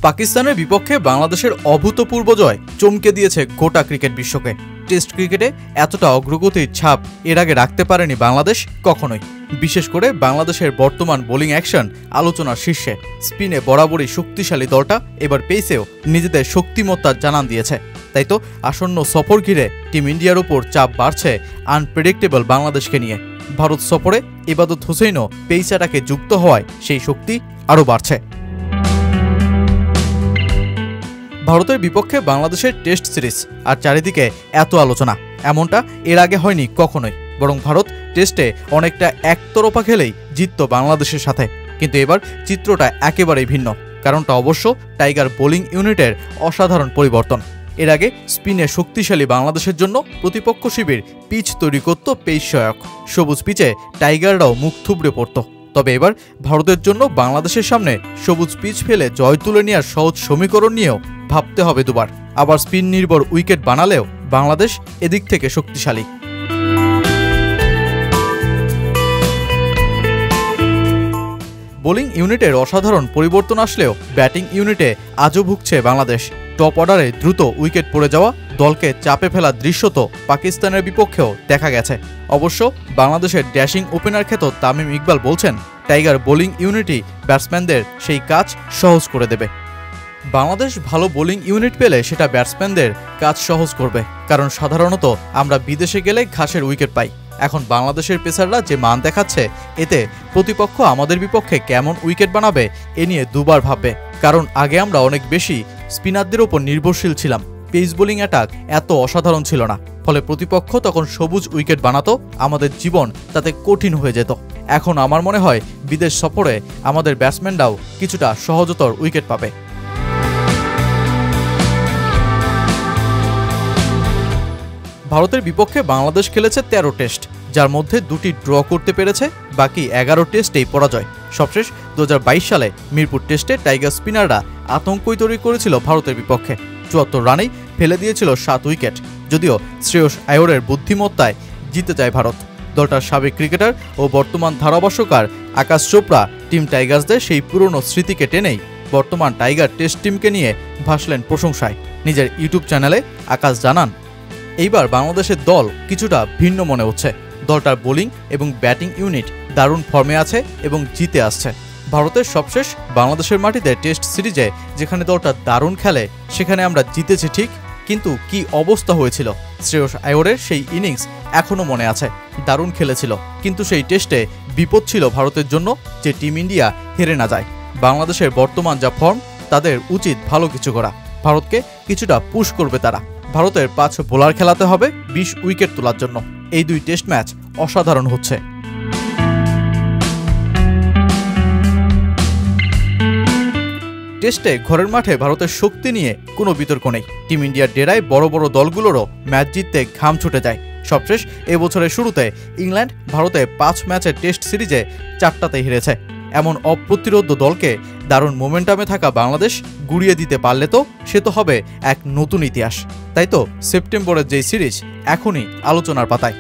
পাকিস্তানের বিপক্ষে বাংলাদেশের অভূতপূর্ব জয় চমকে দিয়েছে গোটা ক্রিকেট বিশ্বকে। টেস্ট ক্রিকেটে এতটা অগ্রগতির ছাপ এর আগে রাখতে পারেনি বাংলাদেশ কখনোই। বিশেষ করে বাংলাদেশের বর্তমান বোলিং অ্যাকশন আলোচনার শীর্ষে। স্পিনে বরাবরই শক্তিশালী দলটা এবার পেসেও নিজেদের শক্তিমত্তার জানান দিয়েছে। তাই তো আসন্ন সফর ঘিরে টিম ইন্ডিয়ার উপর চাপ বাড়ছে আনপ্রেডিক্টেবল বাংলাদেশকে নিয়ে। ভারত সফরে ইবাদত হুসেইনও পেস অ্যাটাকে যুক্ত হওয়ায় সেই শক্তি আরও বাড়ছে। ভারতের বিপক্ষে বাংলাদেশের টেস্ট সিরিজ আর চারিদিকে এত আলোচনা এমনটা এর আগে হয়নি কখনোই। বরং ভারত টেস্টে অনেকটা একতরফা খেলেই জিতত বাংলাদেশের সাথে। কিন্তু এবার চিত্রটা একেবারেই ভিন্ন। কারণটা অবশ্য টাইগার বোলিং ইউনিটের অসাধারণ পরিবর্তন। এর আগে স্পিনে শক্তিশালী বাংলাদেশের জন্য প্রতিপক্ষ শিবির পিচ তৈরি করত পেস সহায়ক। সবুজ পিচে টাইগাররাও মুখ থুবড়ে পড়ত। তবে এবার ভারতের জন্য বাংলাদেশের সামনে সবুজ পিচ ফেলে জয় তুলে নেওয়ার সহজ সমীকরণ নিয়েও ভাবতে হবে দুবার। আবার স্পিন নির্ভর উইকেট বানালেও বাংলাদেশ এদিক থেকে শক্তিশালী। বোলিং ইউনিটের অসাধারণ পরিবর্তন আসলেও ব্যাটিং ইউনিটে আজও ভুগছে বাংলাদেশ। টপ অর্ডারে দ্রুত উইকেট পড়ে যাওয়া, দলকে চাপে ফেলার দৃশ্য তো পাকিস্তানের বিপক্ষেও দেখা গেছে। অবশ্য বাংলাদেশের ড্যাশিং ওপেনার খ্যাত তামিম ইকবাল বলছেন, টাইগার বোলিং ইউনিটই ব্যাটসম্যানদের সেই কাজ সহজ করে দেবে। বাংলাদেশ ভালো বোলিং ইউনিট পেলে সেটা ব্যাটসম্যানদের কাজ সহজ করবে। কারণ সাধারণত আমরা বিদেশে গেলে ঘাসের উইকেট পাই। এখন বাংলাদেশের পেসাররা যে মান দেখাচ্ছে, এতে প্রতিপক্ষ আমাদের বিপক্ষে কেমন উইকেট বানাবে এ নিয়ে দুবার ভাববে। কারণ আগে আমরা অনেক বেশি স্পিনারদের ওপর নির্ভরশীল ছিলাম। পেস বোলিং অ্যাটাক এত অসাধারণ ছিল না। ফলে প্রতিপক্ষ তখন সবুজ উইকেট বানাতো, আমাদের জীবন তাতে কঠিন হয়ে যেত। এখন আমার মনে হয় বিদেশ সফরে আমাদের ব্যাটসম্যানরাও কিছুটা সহজতর উইকেট পাবে। ভারতের বিপক্ষে বাংলাদেশ খেলেছে 13 টেস্ট, যার মধ্যে 2টি ড্র করতে পেরেছে। বাকি 11 টেস্টেই পরাজয়। সবশেষ 2022 সালে মিরপুর টেস্টে টাইগার স্পিনাররা আতঙ্কই তৈরি করেছিল ভারতের বিপক্ষে। 74 রানেই ফেলে দিয়েছিল 7 উইকেট। যদিও শ্রেয়স আইয়রের বুদ্ধিমত্তায় জিতে যায় ভারত। দলটার সাবেক ক্রিকেটার ও বর্তমান ধারাভাষ্যকার আকাশ চোপড়া টিম টাইগার্সদের সেই পুরনো স্মৃতিকে টেনেই বর্তমান টাইগার টেস্ট টিমকে নিয়ে ভাসলেন প্রশংসায়। নিজের ইউটিউব চ্যানেলে আকাশ জানান, এইবার বাংলাদেশের দল কিছুটা ভিন্ন মনে হচ্ছে। দলটার বোলিং এবং ব্যাটিং ইউনিট দারুণ ফর্মে আছে এবং জিতে আসছে। ভারতের সবশেষ বাংলাদেশের মাটিতে টেস্ট সিরিজে যেখানে দলটা দারুণ খেলে, সেখানে আমরা জিতেছি ঠিক, কিন্তু কি অবস্থা হয়েছিল। শ্রেয়স আইয়রের সেই ইনিংস এখনও মনে আছে। দারুণ খেলেছিল, কিন্তু সেই টেস্টে বিপদ ছিল ভারতের জন্য যে টিম ইন্ডিয়া হেরে না যায়। বাংলাদেশের বর্তমান যা ফর্ম, তাদের উচিত ভালো কিছু করা। ভারতকে কিছুটা পুশ করবে তারা। ভারতের 5 বোলার খেলাতে হবে 20 উইকেট তোলার জন্য। এই 2 টেস্ট ম্যাচ অসাধারণ হচ্ছে। টেস্টে ঘরের মাঠে ভারতের শক্তি নিয়ে কোনো বিতর্ক নেই। টিম ইন্ডিয়ার ডেরায় বড় বড় দলগুলোরও ম্যাচ জিততে ঘাম ছুটে যায়। সবশেষ এবছরের শুরুতে ইংল্যান্ড ভারতে 5 ম্যাচের টেস্ট সিরিজে 4টাতে হেরেছে। এমন অপ্রতিরোধ্য দলকে দারুণ মোমেন্টামে থাকা বাংলাদেশ গুড়িয়ে দিতে পারলে তো সে তো হবে এক নতুন ইতিহাস। তাই তো সেপ্টেম্বরের যেই সিরিজ এখনই আলোচনার পাতায়।